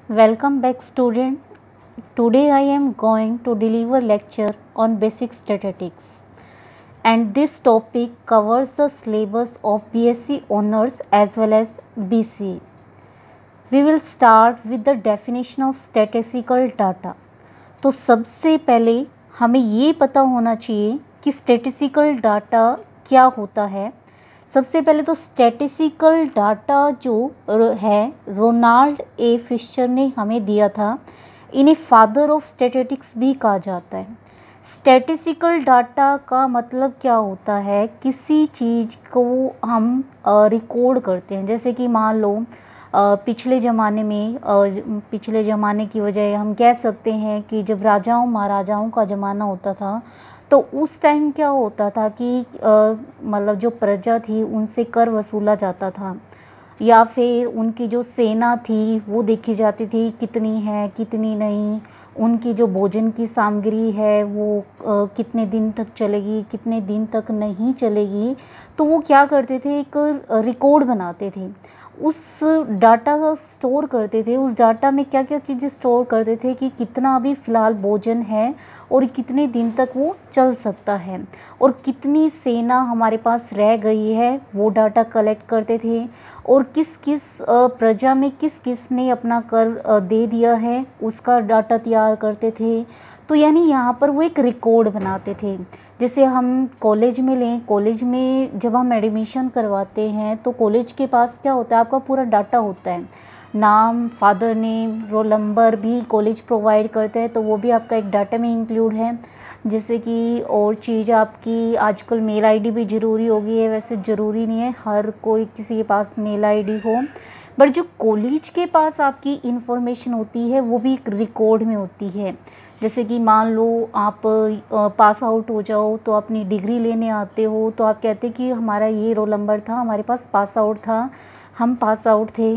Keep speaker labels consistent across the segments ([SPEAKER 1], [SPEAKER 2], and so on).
[SPEAKER 1] Welcome back student. Today I am going to deliver lecture on basic statistics and this topic covers the syllabus of BSc honors as well as BCA. We will start with the definition of statistical data. तो सबसे पहले हमें ये पता होना चाहिए कि statistical data क्या होता है। सबसे पहले तो स्टैटिस्टिकल डाटा जो है रोनाल्ड ए फिशर ने हमें दिया था। इन्हें फादर ऑफ स्टैटिस्टिक्स भी कहा जाता है। स्टैटिस्टिकल डाटा का मतलब क्या होता है, किसी चीज़ को हम रिकॉर्ड करते हैं। जैसे कि मान लो पिछले ज़माने की वजह हम कह सकते हैं कि जब राजाओं महाराजाओं का ज़माना होता था तो उस टाइम क्या होता था कि मतलब जो प्रजा थी उनसे कर वसूला जाता था, या फिर उनकी जो सेना थी वो देखी जाती थी कितनी है कितनी नहीं, उनकी जो भोजन की सामग्री है वो कितने दिन तक चलेगी कितने दिन तक नहीं चलेगी। तो वो क्या करते थे, एक रिकॉर्ड बनाते थे, उस डाटा का स्टोर करते थे। उस डाटा में क्या क्या चीज़ें स्टोर करते थे कि कितना अभी फ़िलहाल भोजन है और कितने दिन तक वो चल सकता है और कितनी सेना हमारे पास रह गई है, वो डाटा कलेक्ट करते थे। और किस किस प्रजा में किस किस ने अपना कर दे दिया है उसका डाटा तैयार करते थे। तो यानी यहाँ पर वो एक रिकॉर्ड बनाते थे। जैसे हम कॉलेज में लें, कॉलेज में जब हम एडमिशन करवाते हैं तो कॉलेज के पास क्या होता है, आपका पूरा डाटा होता है, नाम, फादर नेम, रोल नंबर भी कॉलेज प्रोवाइड करते हैं, तो वो भी आपका एक डाटा में इंक्लूड है। जैसे कि और चीज़ आपकी आजकल मेल आईडी भी ज़रूरी हो गई है। वैसे ज़रूरी नहीं है हर कोई किसी के पास मेल आईडी हो, बट जो कॉलेज के पास आपकी इंफॉर्मेशन होती है वो भी एक रिकॉर्ड में होती है। जैसे कि मान लो आप पास आउट हो जाओ तो अपनी डिग्री लेने आते हो तो आप कहते कि हमारा ये रोल नंबर था, हमारे पास पास आउट था, हम पास आउट थे।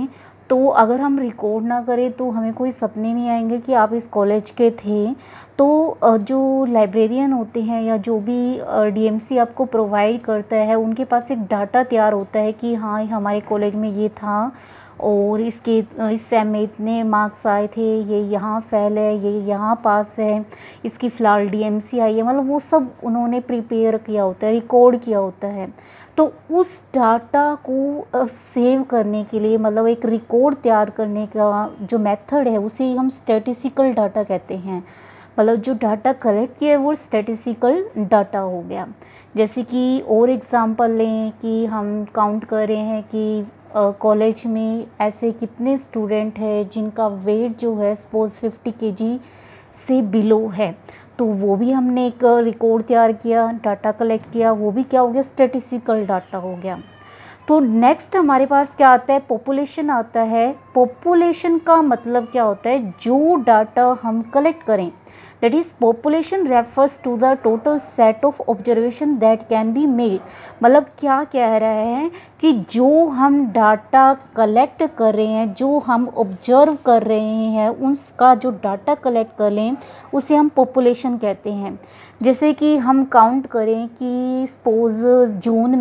[SPEAKER 1] तो अगर हम रिकॉर्ड ना करें तो हमें कोई सपने नहीं आएंगे कि आप इस कॉलेज के थे। तो जो लाइब्रेरियन होते हैं या जो भी डीएमसी आपको प्रोवाइड करता है उनके पास एक डाटा तैयार होता है कि हाँ हमारे कॉलेज में ये था और इसके इस सेम में इतने मार्क्स आए थे, ये यहाँ फेल है, ये यहाँ पास है, इसकी फ़िलहाल डीएमसी आई है। मतलब वो सब उन्होंने प्रिपेयर किया होता है, रिकॉर्ड किया होता है। तो उस डाटा को सेव करने के लिए, मतलब एक रिकॉर्ड तैयार करने का जो मेथड है उसे हम स्टैटिस्टिकल डाटा कहते हैं। मतलब जो डाटा कलेक्ट किया है वो स्टैटिस्टिकल डाटा हो गया। जैसे कि और एग्ज़ाम्पल लें कि हम काउंट कर रहे हैं कि कॉलेज में ऐसे कितने स्टूडेंट हैं जिनका वेट जो है सपोज़ 50 केजी से बिलो है, तो वो भी हमने एक रिकॉर्ड तैयार किया, डाटा कलेक्ट किया, वो भी क्या हो गया, स्टैटिस्टिकल डाटा हो गया। तो नेक्स्ट हमारे पास क्या आता है, पॉपुलेशन आता है। पॉपुलेशन का मतलब क्या होता है, जो डाटा हम कलेक्ट करें, that is population refers to the total set of observation that can be made. मतलब क्या कह रहा है कि जो हम डाटा कलेक्ट कर रहे हैं, जो हम ऑब्जर्व कर रहे हैं, उसका जो डाटा कलेक्ट कर लें उसे हम पॉपुलेशन कहते हैं। जैसे कि हम काउंट करें कि सपोज़ जून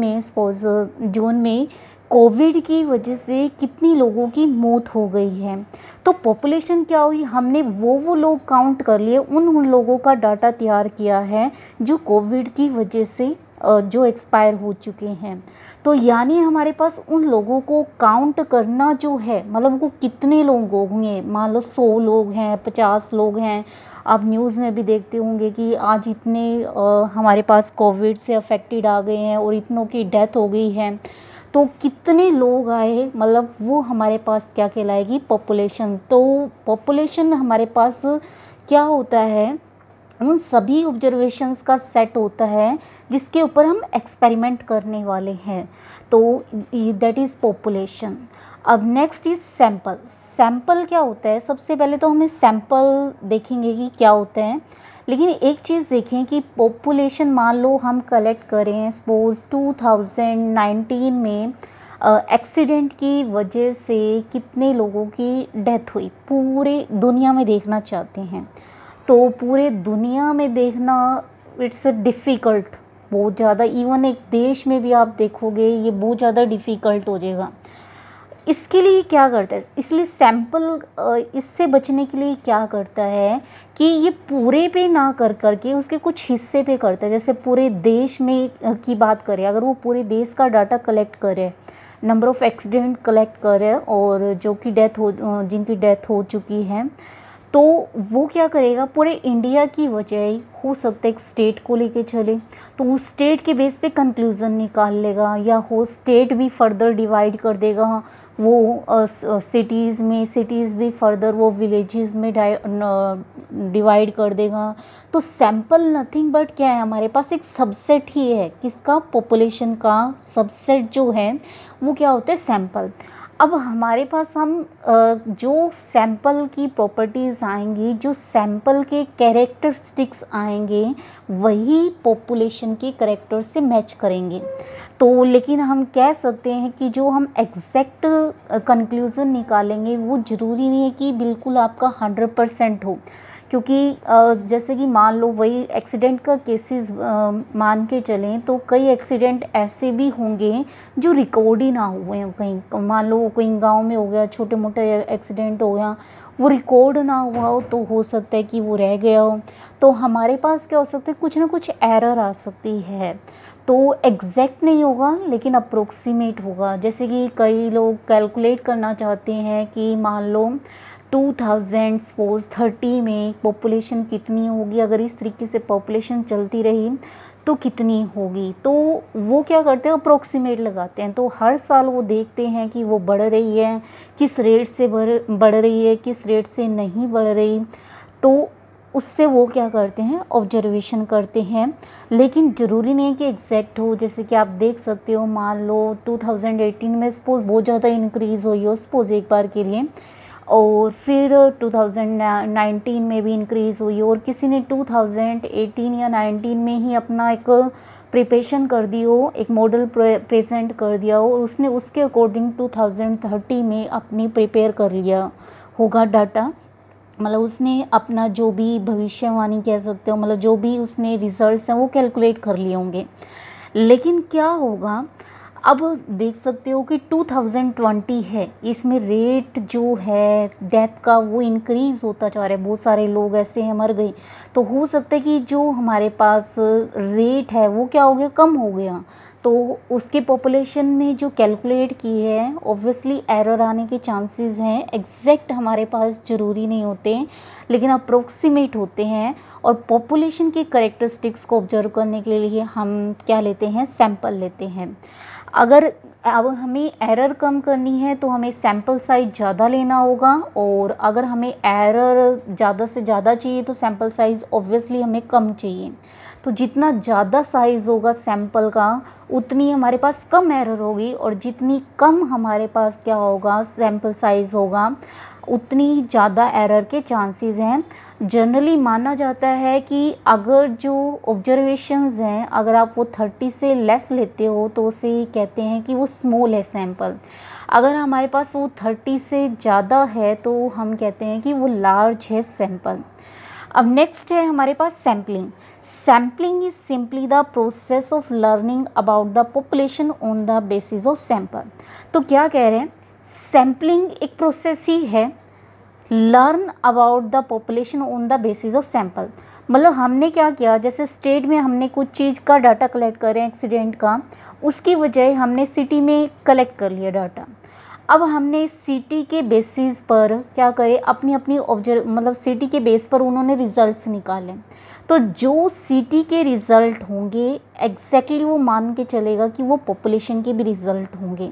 [SPEAKER 1] में कोविड की वजह से कितनी लोगों की मौत हो गई है, तो पॉपुलेशन क्या हुई, हमने वो लोग काउंट कर लिए, उन लोगों का डाटा तैयार किया है जो कोविड की वजह से जो एक्सपायर हो चुके हैं। तो यानी हमारे पास उन लोगों को काउंट करना जो है, मतलब वो कितने लोग होंगे, मान लो 100 लोग हैं, 50 लोग हैं। आप न्यूज़ में भी देखते होंगे कि आज इतने हमारे पास कोविड से अफेक्टेड आ गए हैं और इतनों की डेथ हो गई है। तो कितने लोग आए, मतलब वो हमारे पास क्या कहलाएगी, पॉपुलेशन। तो पॉपुलेशन हमारे पास क्या होता है, उन सभी ऑब्जर्वेशंस का सेट होता है जिसके ऊपर हम एक्सपेरिमेंट करने वाले हैं। तो दैट इज़ पॉपुलेशन। अब नेक्स्ट इज सैंपल। सैंपल क्या होता है, सबसे पहले तो हमें सैंपल देखेंगे कि क्या होता है, लेकिन एक चीज़ देखें कि पॉपुलेशन मान लो हम कलेक्ट करें, सपोज़ 2019 में एक्सीडेंट की वजह से कितने लोगों की डेथ हुई, पूरे दुनिया में देखना चाहते हैं। तो पूरे दुनिया में देखना इट्स डिफ़िकल्ट, बहुत ज़्यादा। इवन एक देश में भी आप देखोगे ये बहुत ज़्यादा डिफ़िकल्ट हो जाएगा। इसके लिए क्या करता है, इसलिए सैंपल इससे बचने के लिए क्या करता है कि ये पूरे पे ना कर करके उसके कुछ हिस्से पे करता है। जैसे पूरे देश में की बात करें, अगर वो पूरे देश का डाटा कलेक्ट करे, नंबर ऑफ़ एक्सीडेंट कलेक्ट करे और जो कि जिनकी डेथ हो चुकी है, तो वो क्या करेगा, पूरे इंडिया की वजह हो सकता है एक स्टेट को लेके चले, तो उस स्टेट के बेस पे कंक्लूज़न निकाल लेगा, या हो स्टेट भी फर्दर डिवाइड कर देगा, वो सिटीज़ भी फर्दर वो विलेजेस में डिवाइड कर देगा। तो सैंपल नथिंग बट क्या है, हमारे पास एक सबसेट ही है, किसका, पॉपुलेशन का सबसेट जो है वो क्या होता है, सैंपल। अब हमारे पास हम जो सैंपल की प्रॉपर्टीज़ आएंगी, जो सैंपल के कैरेक्टरिस्टिक्स आएंगे, वही पॉपुलेशन के कैरेक्टर से मैच करेंगे। तो लेकिन हम कह सकते हैं कि जो हम एग्जैक्ट कंक्लूज़न निकालेंगे वो ज़रूरी नहीं है कि बिल्कुल आपका 100% हो, क्योंकि जैसे कि मान लो वही एक्सीडेंट का केसेस मान के चलें, तो कई एक्सीडेंट ऐसे भी होंगे जो रिकॉर्ड ही ना हुए हैं। कहीं मान लो कहीं गांव में हो गया, छोटे मोटे एक्सीडेंट हो गया, वो रिकॉर्ड ना हुआ हो, तो हो सकता है कि वो रह गया हो। तो हमारे पास क्या हो सकता है, कुछ ना कुछ एरर आ सकती है। तो एग्जैक्ट नहीं होगा लेकिन अप्रोक्सीमेट होगा। जैसे कि कई लोग कैलकुलेट करना चाहते हैं कि मान लो 2030 में पॉपुलेशन कितनी होगी, अगर इस तरीके से पॉपुलेशन चलती रही तो कितनी होगी, तो वो क्या करते हैं, अप्रोक्सीमेट लगाते हैं। तो हर साल वो देखते हैं कि वो बढ़ रही है, किस रेट से बढ़ रही है, किस रेट से नहीं बढ़ रही, तो उससे वो क्या करते हैं, ऑब्जर्वेशन करते हैं। लेकिन ज़रूरी नहीं है कि एग्जैक्ट हो। जैसे कि आप देख सकते हो, मान लो 2018 में सपोज़ बहुत ज़्यादा इंक्रीज़ हुई हो, सपोज़ एक बार के लिए, और फिर 2019 में भी इंक्रीज़ हुई, और किसी ने 2018 या 19 में ही अपना एक प्रिपरेशन कर दी हो, एक मॉडल प्रेजेंट कर दिया हो, और उसने उसके अकॉर्डिंग 2030 में अपनी प्रिपेयर कर लिया होगा डाटा। मतलब उसने अपना जो भी भविष्यवाणी कह सकते हो, मतलब जो भी उसने रिजल्ट्स हैं वो कैलकुलेट कर लिए होंगे। लेकिन क्या होगा, अब देख सकते हो कि 2020 है, इसमें रेट जो है डेथ का वो इंक्रीज़ होता जा रहा है, बहुत सारे लोग ऐसे हैं मर गए। तो हो सकता है कि जो हमारे पास रेट है वो क्या हो गया, कम हो गया। तो उसके पॉपुलेशन में जो कैलकुलेट की है, ऑब्वियसली एरर आने के चांसेस हैं। एग्जैक्ट हमारे पास ज़रूरी नहीं होते, लेकिन अप्रोक्सीमेट होते हैं। और पॉपुलेशन के करेक्टरिस्टिक्स को ऑब्जर्व करने के लिए हम क्या लेते हैं, सैंपल लेते हैं। अगर अब हमें एरर कम करनी है तो हमें सैंपल साइज़ ज़्यादा लेना होगा, और अगर हमें एरर ज़्यादा से ज़्यादा चाहिए तो सैंपल साइज़ ऑब्वियसली हमें कम चाहिए। तो जितना ज़्यादा साइज़ होगा सैंपल का, उतनी हमारे पास कम एरर होगी, और जितनी कम हमारे पास क्या होगा, सैंपल साइज़ होगा, उतनी ज़्यादा एरर के चांसेस हैं। जनरली माना जाता है कि अगर जो ऑब्जर्वेशंस हैं, अगर आप वो 30 से लेस लेते हो तो उसे कहते हैं कि वो स्मॉल है सैंपल। अगर हमारे पास वो 30 से ज़्यादा है तो हम कहते हैं कि वो लार्ज है सैंपल। अब नेक्स्ट है हमारे पास sampling. Sampling is simply the process of learning about the population on the basis of sample. तो क्या कह रहे हैं, सैम्पलिंग एक प्रोसेस ही है, learn about the population on the basis of sample. मतलब हमने क्या किया, जैसे स्टेट में हमने कुछ चीज़ का डाटा कलेक्ट करें एक्सीडेंट का, उसकी वजह हमने सिटी में कलेक्ट कर लिया डाटा। अब हमने सिटी के बेसिस पर क्या करे, अपनी अपनी मतलब सिटी के बेस पर उन्होंने रिजल्ट्स निकाले। तो जो सिटी के रिज़ल्ट होंगे एग्जैक्टली वो मान के चलेगा कि वो पॉपुलेशन के भी रिज़ल्ट होंगे।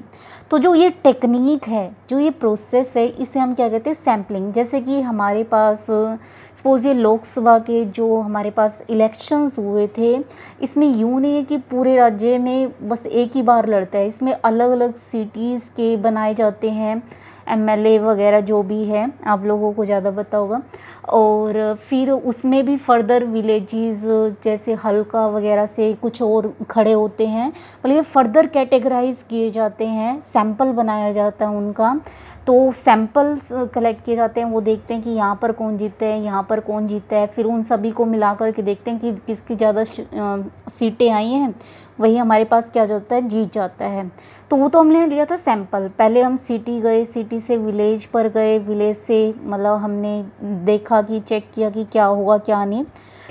[SPEAKER 1] तो जो ये टेक्निक है, जो ये प्रोसेस है, इसे हम क्या कहते हैं, सैम्पलिंग। जैसे कि हमारे पास सपोज़ ये लोकसभा के जो हमारे पास इलेक्शंस हुए थे, इसमें यूँ नहीं है कि पूरे राज्य में बस एक ही बार लड़ता है, इसमें अलग अलग सिटीज़ के बनाए जाते हैं एमएलए वगैरह, जो भी है आप लोगों को ज़्यादा पता होगा। और फिर उसमें भी फर्दर विलेजेस जैसे हल्का वगैरह से कुछ और खड़े होते हैं, मतलब ये फर्दर कैटेगराइज किए जाते हैं, सैंपल बनाया जाता है उनका। तो सैंपल्स कलेक्ट किए जाते हैं, वो देखते हैं कि यहाँ पर कौन जीतता है, यहाँ पर कौन जीतता है, फिर उन सभी को मिला कर के देखते हैं कि किसकी ज़्यादा सीटें आई हैं, वही हमारे पास क्या जाता है, जीत जाता है। तो वो तो हमने लिया था सैंपल। पहले हम सिटी गए, सिटी से विलेज पर गए, विलेज से मतलब हमने देखा कि चेक किया कि क्या होगा क्या नहीं।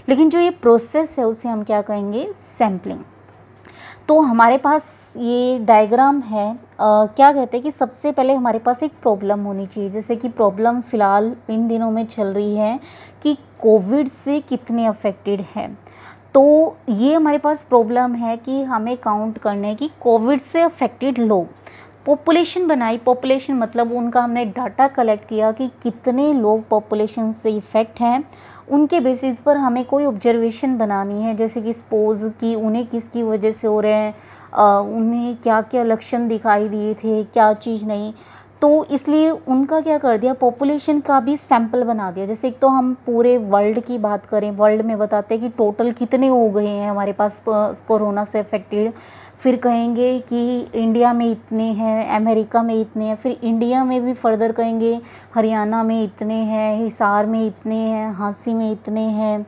[SPEAKER 1] लेकिन जो ये प्रोसेस है उसे हम क्या कहेंगे, सैम्पलिंग। तो हमारे पास ये डायग्राम है, क्या कहते हैं कि सबसे पहले हमारे पास एक प्रॉब्लम होनी चाहिए। जैसे कि प्रॉब्लम फ़िलहाल इन दिनों में चल रही है कि कोविड से कितने अफेक्टेड हैं। तो ये हमारे पास प्रॉब्लम है कि हमें काउंट करना है कि कोविड से अफेक्टेड लोग, पॉपुलेशन बनाई, पॉपुलेशन मतलब उनका हमने डाटा कलेक्ट किया कि कितने लोग पॉपुलेशन से इफ़ेक्ट हैं। उनके बेसिस पर हमें कोई ऑब्जर्वेशन बनानी है, जैसे कि सपोज़ कि उन्हें किसकी वजह से हो रहे हैं, उन्हें क्या क्या लक्षण दिखाई दिए थे, क्या चीज़ नहीं। तो इसलिए उनका क्या कर दिया, पॉपुलेशन का भी सैंपल बना दिया। जैसे एक तो हम पूरे वर्ल्ड की बात करें, वर्ल्ड में बताते हैं कि टोटल कितने हो गए हैं हमारे पास कोरोना से अफेक्टेड। फिर कहेंगे कि इंडिया में इतने हैं, अमेरिका में इतने हैं, फिर इंडिया में भी फर्दर कहेंगे हरियाणा में इतने हैं, हिसार में इतने हैं, झांसी में इतने हैं,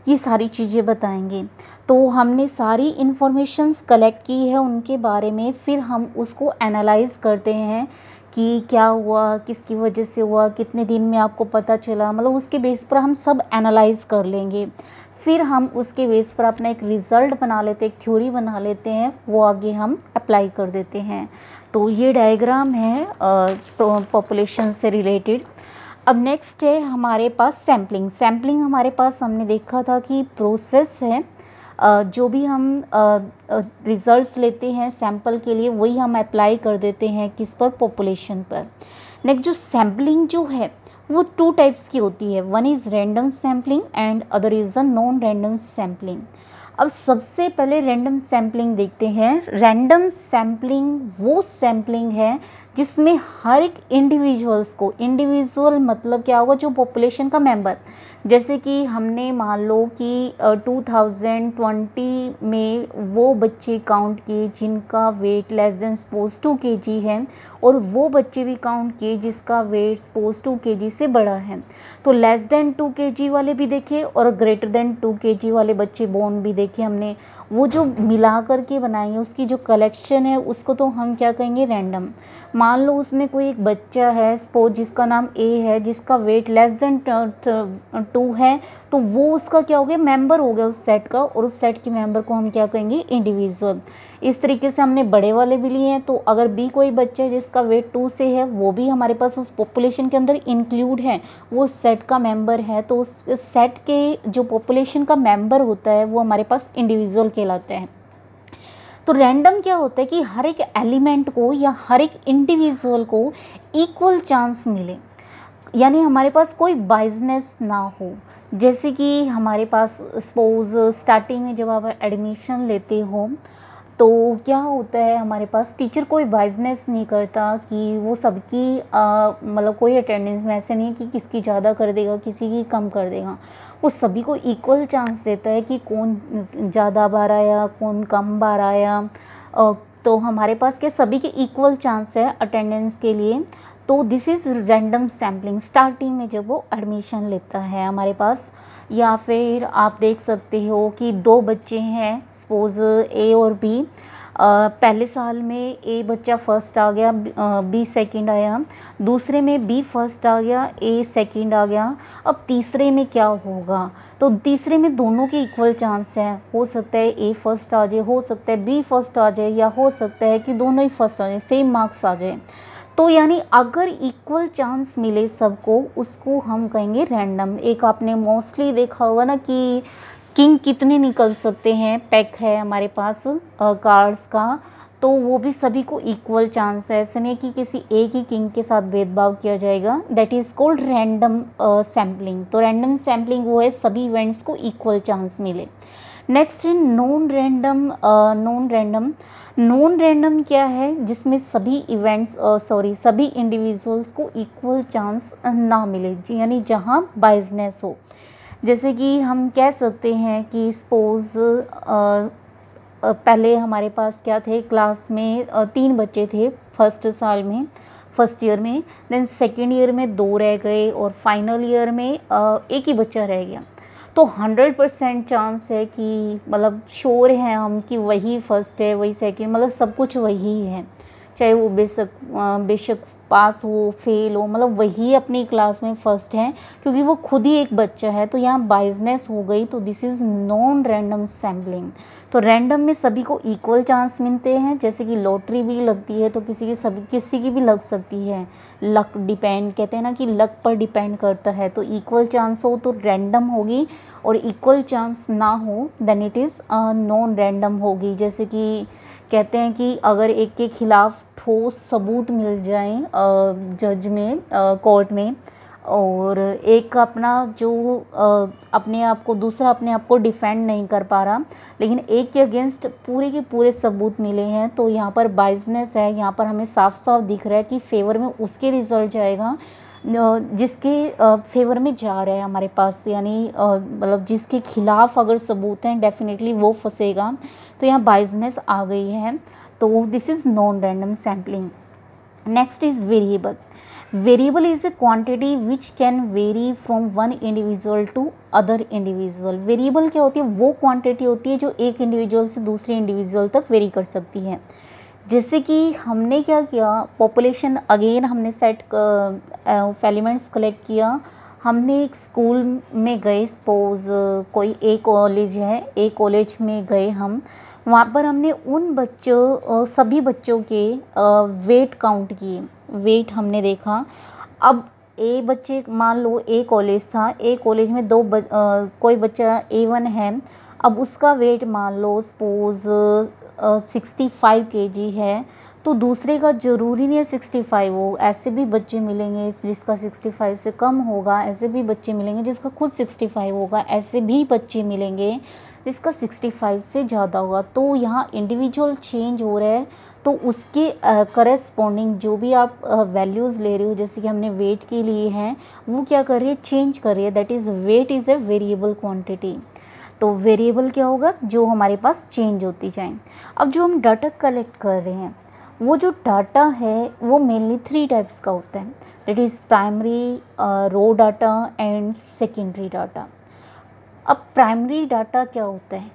[SPEAKER 1] ये सारी चीज़ें बताएंगे। तो हमने सारी इन्फॉर्मेशंस कलेक्ट की है उनके बारे में, फिर हम उसको एनालाइज़ करते हैं कि क्या हुआ, किसकी वजह से हुआ, कितने दिन में आपको पता चला, मतलब उसके बेस पर हम सब एनालाइज़ कर लेंगे। फिर हम उसके बेस पर अपना एक रिज़ल्ट बना लेते हैं, एक थ्योरी बना लेते हैं, वो आगे हम अप्लाई कर देते हैं। तो ये डायग्राम है पॉपुलेशन से रिलेटेड। अब नेक्स्ट है हमारे पास सैम्पलिंग। सैम्पलिंग हमारे पास हमने देखा था कि प्रोसेस है, जो भी हम रिज़ल्ट्स लेते हैं सैंपल के लिए वही हम अप्लाई कर देते हैं किस पर, पॉपुलेशन पर। नेक्स्ट जो सैम्पलिंग जो है वो 2 टाइप्स की होती है, one is random sampling and other is the non random sampling. अब सबसे पहले रैंडम सैम्पलिंग देखते हैं। रैंडम सैम्पलिंग वो सैम्पलिंग है जिसमें हर एक इंडिविजुअल्स को, इंडिविजुअल मतलब क्या होगा, जो पॉपुलेशन का मेंबर, जैसे कि हमने मान लो कि 2020 में वो बच्चे काउंट किए जिनका weight less than suppose 2 kg है, और वो बच्चे भी काउंट किए जिसका वेट सपोज 2 kg से बड़ा है। तो लेस देन 2 kg वाले भी देखे और ग्रेटर देन 2 kg वाले बच्चे बोर्न भी देखे हमने। वो जो मिला कर के बनाएंगे उसकी जो कलेक्शन है उसको तो हम क्या कहेंगे, रैंडम। मान लो उसमें कोई एक बच्चा है सपोज जिसका नाम ए है, जिसका वेट लेस देन 2 है, तो वो उसका क्या हो गया, मेंबर हो गया उस सेट का, और उस सेट के मेंबर को हम क्या कहेंगे, इंडिविजुअल। इस तरीके से हमने बड़े वाले भी लिए हैं। तो अगर भी कोई बच्चा जिसका वेट 2 से है वो भी हमारे पास उस पॉपुलेशन के अंदर इंक्लूड है, वो सेट का मेंबर है, तो उस सेट के जो पॉपुलेशन का मेंबर होता है वो हमारे पास इंडिविजुअल कहलाता है। तो रैंडम क्या होता है कि हर एक एलिमेंट को या हर एक इंडिविजुअल को इक्वल चांस मिले, यानी हमारे पास कोई बाइजनेस ना हो। जैसे कि हमारे पास सपोज स्टार्टिंग में जब आप एडमिशन लेते हो तो क्या होता है, हमारे पास टीचर कोई बाइजनेस नहीं करता कि वो सबकी मतलब कोई अटेंडेंस में ऐसे नहीं है कि किसकी ज़्यादा कर देगा किसी की कम कर देगा, वो सभी को इक्वल चांस देता है कि कौन ज़्यादा बार आया कौन कम बार आया। तो हमारे पास क्या सभी के इक्वल चांस है अटेंडेंस के लिए। तो this is random sampling starting में जब वो एडमिशन लेता है हमारे पास। या फिर आप देख सकते हो कि 2 बच्चे हैं सपोज ए और बी, पहले साल में ए बच्चा फर्स्ट आ गया, बी सेकंड आया, दूसरे में बी फर्स्ट आ गया, ए सेकंड आ गया। अब तीसरे में क्या होगा, तो तीसरे में दोनों के इक्वल चांस है, हो सकता है ए फर्स्ट आ जाए, हो सकता है बी फर्स्ट आ जाए, या हो सकता है कि दोनों ही फर्स्ट आ जाए, सेम मार्क्स आ जाए। तो यानी अगर इक्वल चांस मिले सबको उसको हम कहेंगे रैंडम। एक आपने मोस्टली देखा होगा ना कि किंग कितने निकल सकते हैं, पैक है हमारे पास कार्ड्स का, तो वो भी सभी को इक्वल चांस है, ऐसे नहीं कि किसी एक ही किंग के साथ भेदभाव किया जाएगा। That is called random sampling. तो रैंडम सैम्पलिंग वो है सभी इवेंट्स को इक्वल चांस मिले। नेक्स्ट है नॉन रैंडम। नॉन रैंडम क्या है, जिसमें सभी इवेंट्स सभी इंडिविजुअल्स को इक्वल चांस ना मिले, यानी जहाँ बाइजनेस हो। जैसे कि हम कह सकते हैं कि सपोज पहले हमारे पास क्या थे, क्लास में 3 बच्चे थे फर्स्ट साल में, फर्स्ट ईयर में, देन सेकेंड ईयर में 2 रह गए और फाइनल ईयर में एक ही बच्चा रह गया। तो 100% चांस है कि मतलब श्योर हैं हम कि वही फर्स्ट है, वही सेकंड, मतलब सब कुछ वही है, चाहे वो बेशक पास हो फेल हो, मतलब वही अपनी क्लास में फर्स्ट है, क्योंकि वो खुद ही एक बच्चा है। तो यहाँ बाइजनेस हो गई, तो this is non random sampling. तो रैंडम में सभी को इक्वल चांस मिलते हैं, जैसे कि लॉटरी भी लगती है तो किसी की भी लग सकती है, लक डिपेंड, कहते हैं ना कि लक पर डिपेंड करता है। तो इक्वल चांस हो तो रैंडम होगी, और इक्वल चांस ना हो then it is non random होगी। जैसे कि कहते हैं कि अगर एक के खिलाफ ठोस सबूत मिल जाए जज में, कोर्ट में, और एक अपना जो अपने आप को, दूसरा अपने आप को डिफेंड नहीं कर पा रहा, लेकिन एक के अगेंस्ट पूरे के पूरे सबूत मिले हैं, तो यहाँ पर बाइजनेस है। यहाँ पर हमें साफ साफ दिख रहा है कि फेवर में उसके रिजल्ट जाएगा जिसके फेवर में जा रहा है हमारे पास, यानी मतलब जिसके खिलाफ अगर सबूत हैं डेफिनेटली वो फंसेगा। तो यहाँ बाइजनेस आ गई है, तो this is non random sampling. Next is variable. Variable is a quantity which can vary from one individual to other individual. Variable क्या होती है? वो क्वांटिटी होती है जो एक इंडिविजुअल से दूसरे इंडिविजुअल तक वेरी कर सकती है। जैसे कि हमने क्या किया, पॉपुलेशन अगेन हमने सेट एलिमेंट्स कलेक्ट किया, हमने एक स्कूल में गए, सपोज कोई एक कॉलेज है, एक कॉलेज में गए हम, वहाँ पर हमने उन बच्चों सभी बच्चों के वेट काउंट किए, वेट हमने देखा। अब ए बच्चे, मान लो ए कॉलेज था, ए कॉलेज में कोई बच्चा A1 है, अब उसका वेट मान लो सपोज 65 kg है, तो दूसरे का ज़रूरी नहीं है 65 हो, ऐसे भी बच्चे मिलेंगे जिसका 65 से कम होगा, ऐसे भी बच्चे मिलेंगे जिसका खुद 65 होगा, ऐसे भी बच्चे मिलेंगे जिसका 65 से ज़्यादा होगा। तो यहाँ इंडिविजुअल चेंज हो रहा है, तो उसके करस्पॉन्डिंग जो भी आप वैल्यूज़ ले रहे हो, जैसे कि हमने वेट के लिए हैं, वो क्या कर रही है, चेंज कर रही है। That is weight is a variable quantity. तो वेरिएबल क्या होगा, जो हमारे पास चेंज होती जाए। अब जो हम डाटा कलेक्ट कर रहे हैं, वो जो डाटा है वो मेनली 3 टाइप्स का होता है। That is primary, raw data and secondary data. अब प्राइमरी डाटा क्या होता है?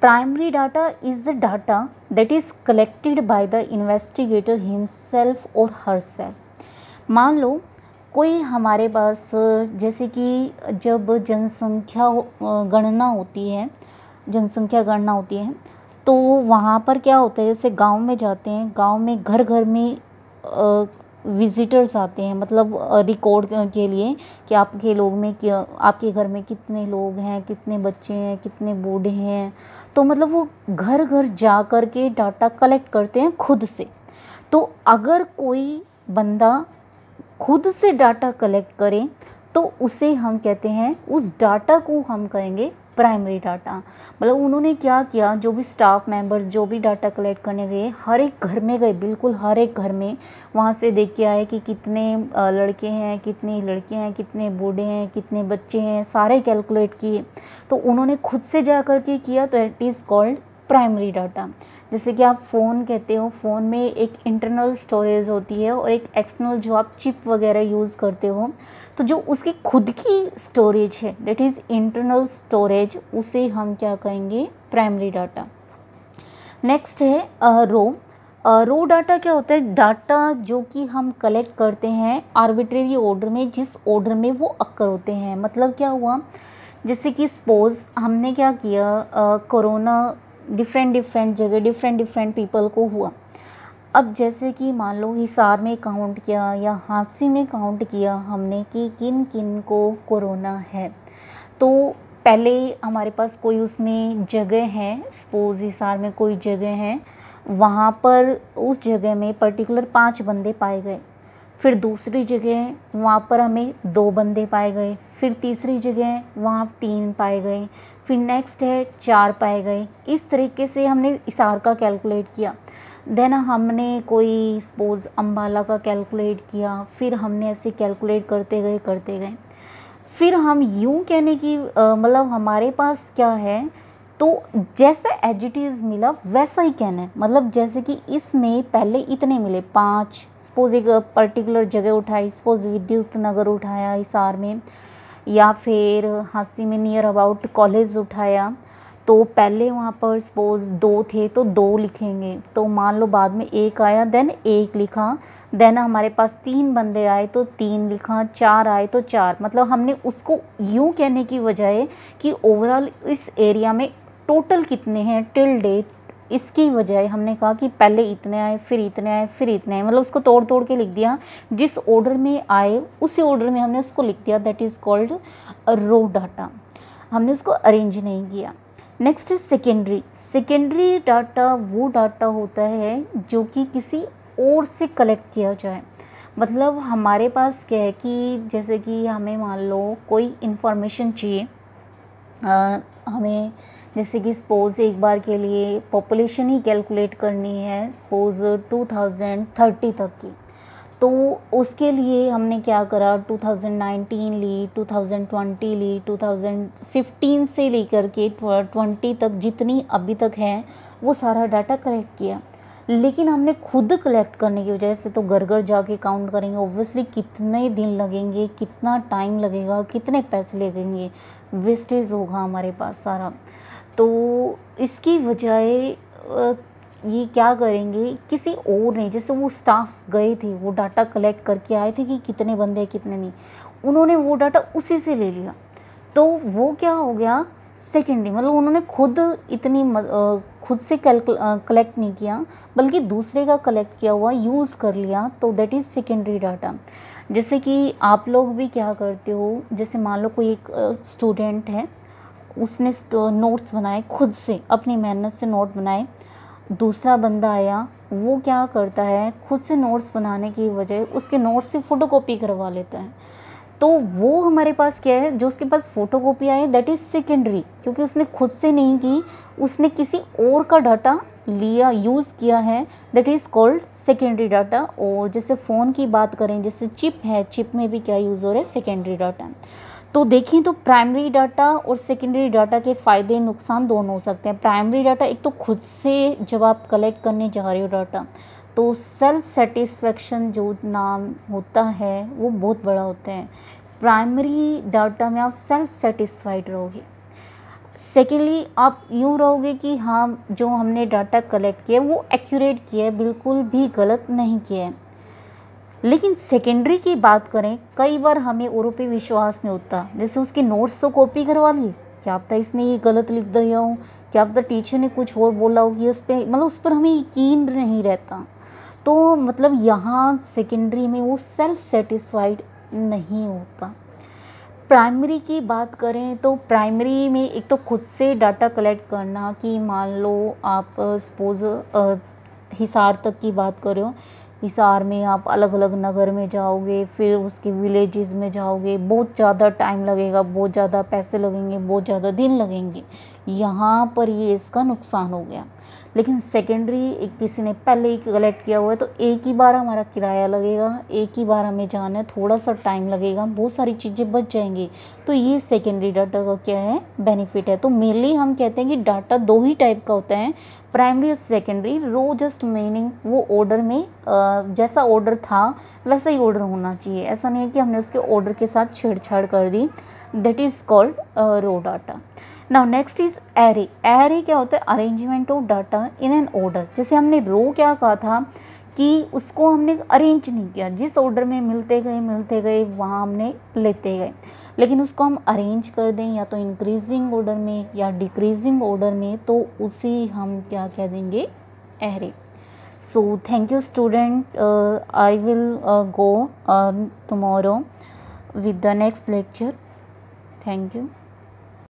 [SPEAKER 1] Primary data is the data that is collected by the investigator himself और हरसेल्फ। मान लो कोई हमारे पास, जैसे कि जब जनसंख्या गणना होती है, तो वहाँ पर क्या होता है, जैसे गांव में जाते हैं, गांव में घर घर में विजिटर्स आते हैं, मतलब रिकॉर्ड के लिए कि आपके आपके घर में कितने लोग हैं, कितने बच्चे हैं, कितने बूढ़े हैं। तो मतलब वो घर घर जा कर के डाटा कलेक्ट करते हैं खुद से। तो अगर कोई बंदा खुद से डाटा कलेक्ट करें तो उसे हम कहते हैं, उस डाटा को हम कहेंगे प्राइमरी डाटा। मतलब उन्होंने क्या किया, जो भी स्टाफ मेंबर्स जो भी डाटा कलेक्ट करने गए, हर एक घर में गए, बिल्कुल हर एक घर में, वहाँ से देख के आए कि कितने लड़के हैं, कितनी लड़कियाँ हैं, कितने बूढ़े हैं, कितने बच्चे हैं, सारे कैलकुलेट किए। तो उन्होंने खुद से जा कर के किया, तो it is called primary data. जैसे कि आप फ़ोन कहते हो, फ़ोन में एक इंटरनल स्टोरेज होती है और एक एक्सटर्नल जो आप चिप वगैरह यूज़ करते हो, तो जो उसकी खुद की स्टोरेज है दैट इज़ इंटरनल स्टोरेज, उसे हम क्या कहेंगे, प्राइमरी डाटा। नेक्स्ट है रो डाटा। क्या होता है? डाटा जो कि हम कलेक्ट करते हैं आर्बिट्रेरी ऑर्डर में, जिस ऑर्डर में वो अक्कर होते हैं। मतलब क्या हुआ, जैसे कि सपोज़ हमने क्या किया, कोरोना डिफरेंट जगह डिफरेंट पीपल को हुआ। अब जैसे कि मान लो हिसार में काउंट किया या हांसी में काउंट किया हमने कि किन किन को कोरोना है, तो पहले हमारे पास कोई उसमें जगह है, सपोज हिसार में कोई जगह है, वहाँ पर उस जगह में पर्टिकुलर 5 बंदे पाए गए। फिर दूसरी जगह वहाँ पर हमें 2 बंदे पाए गए, फिर तीसरी जगह वहाँ 3 पाए गए, फिर नेक्स्ट है 4 पाए गए। इस तरीके से हमने हिसार का कैलकुलेट किया। देन हमने कोई सपोज़ अम्बाला का कैलकुलेट किया, फिर हमने ऐसे कैलकुलेट करते गए। फिर हम यूँ कहने की मतलब हमारे पास क्या है, तो जैसा एज इट इज़ मिला वैसा ही कहना है। मतलब जैसे कि इसमें पहले इतने मिले 5, सपोज़ एक पर्टिकुलर जगह उठाई, सपोज़ विद्युत नगर उठाया हिसार में, या फिर हांसी में नियर अबाउट कॉलेज उठाया, तो पहले वहाँ पर सपोज़ 2 थे तो 2 लिखेंगे, तो मान लो बाद में 1 आया देन 1 लिखा, देन हमारे पास 3 बंदे आए तो 3 लिखा, 4 आए तो 4। मतलब हमने उसको यूँ कहने की बजाय कि ओवरऑल इस एरिया में टोटल कितने हैं टिल डेट, इसकी बजाय हमने कहा कि पहले इतने आए, फिर इतने आए, फिर इतने आए, मतलब उसको तोड़ तोड़ के लिख दिया, जिस ऑर्डर में आए उसी ऑर्डर में हमने उसको लिख दिया, that is called raw data. हमने उसको अरेंज नहीं किया। Next is secondary. Secondary data वो डाटा होता है जो कि किसी और से कलेक्ट किया जाए। मतलब हमारे पास क्या है कि जैसे कि हमें मान लो कोई इन्फॉर्मेशन चाहिए, हमें जैसे कि सपोज़ एक बार के लिए पॉपुलेशन ही कैलकुलेट करनी है, सपोज़ 2030 तक की, तो उसके लिए हमने क्या करा, 2019 ली, 2020 ली, 2015 से लेकर के 20 तक जितनी अभी तक है वो सारा डाटा कलेक्ट किया। लेकिन हमने खुद कलेक्ट करने की वजह से तो घर घर जाके काउंट करेंगे, ऑब्वियसली कितने दिन लगेंगे, कितना टाइम लगेगा, कितने पैसे लगेंगे, वेस्टेज होगा हमारे पास सारा। तो इसकी बजाय ये क्या करेंगे, किसी और ने, जैसे वो स्टाफ्स गए थे वो डाटा कलेक्ट करके आए थे कि कितने बंदे हैं कितने नहीं, उन्होंने वो डाटा उसी से ले लिया, तो वो क्या हो गया सेकेंडरी। मतलब उन्होंने खुद इतनी खुद से कलेक्ट नहीं किया, बल्कि दूसरे का कलेक्ट किया हुआ यूज़ कर लिया, तो दैट इज़ सेकेंडरी डाटा। जैसे कि आप लोग भी क्या करते हो, जैसे मान लो कोई एक स्टूडेंट है, उसने नोट्स बनाए खुद से, अपनी मेहनत से नोट बनाए, दूसरा बंदा आया, वो क्या करता है, खुद से नोट्स बनाने की बजाय उसके नोट्स से फ़ोटोकॉपी करवा लेता है, तो वो हमारे पास क्या है, जो उसके पास फ़ोटोकॉपी आई दैट इज़ सेकेंडरी, क्योंकि उसने खुद से नहीं की, उसने किसी और का डाटा लिया, यूज़ किया है, that is called secondary data. और जैसे फ़ोन की बात करें, जैसे चिप है, चिप में भी क्या यूज़ हो रहा है, सेकेंडरी डाटा। तो देखें तो प्राइमरी डाटा और सेकेंडरी डाटा के फ़ायदे नुकसान दोनों हो सकते हैं। प्राइमरी डाटा एक तो खुद से जब आप कलेक्ट करने जा रहे हो डाटा, तो सेल्फ सेटिस्फेक्शन जो नाम होता है वो बहुत बड़ा होता है। प्राइमरी डाटा में आप सेल्फ सेटिस्फाइड रहोगे। सेकेंडली आप यूँ रहोगे कि हाँ, जो हमने डाटा कलेक्ट किया वो एक्यूरेट किया है, बिल्कुल भी गलत नहीं किया है। लेकिन सेकेंडरी की बात करें, कई बार हमें औरों पे विश्वास नहीं होता, जैसे उसके नोट्स तो कॉपी करवा लिए, क्या पता इसने ये गलत लिख दिया हो, क्या पता टीचर ने कुछ और बोला हो कि उस पर, मतलब उस पर हमें यकीन नहीं रहता। तो मतलब यहाँ सेकेंडरी में वो सेल्फ सेटिस्फाइड नहीं होता। प्राइमरी की बात करें तो प्राइमरी में एक तो खुद से डाटा कलेक्ट करना, कि मान लो आप सपोज़ हिसार तक की बात करो, हिसार में आप अलग अलग नगर में जाओगे, फिर उसके विलेजेस में जाओगे, बहुत ज़्यादा टाइम लगेगा, बहुत ज़्यादा पैसे लगेंगे, बहुत ज़्यादा दिन लगेंगे, यहाँ पर ये इसका नुकसान हो गया। लेकिन सेकेंडरी एक किसी ने पहले ही कलेक्ट किया हुआ है, तो एक ही बार हमारा किराया लगेगा, एक ही बार हमें जाना है, थोड़ा सा टाइम लगेगा, बहुत सारी चीज़ें बच जाएंगी। तो ये सेकेंडरी डाटा का क्या है, बेनिफिट है। तो मेनली हम कहते हैं कि डाटा दो ही टाइप का होता है, प्राइमरी और सेकेंडरी। रो जस्ट मीनिंग वो ऑर्डर में जैसा ऑर्डर था वैसा ही ऑर्डर होना चाहिए, ऐसा नहीं है कि हमने उसके ऑर्डर के साथ छेड़छाड़ कर दी, that is called raw data. Now next is array. Array क्या होता है, arrangement of data in an order. जैसे हमने रो क्या कहा था कि उसको हमने अरेंज नहीं किया, जिस ऑर्डर में मिलते गए वहाँ हमने लेते गए, लेकिन उसको हम अरेंज कर दें या तो इंक्रीजिंग ऑर्डर में या डिक्रीजिंग ऑर्डर में, तो उसी हम क्या कह देंगे, array. So thank you student, I will go tomorrow with the next lecture. Thank you.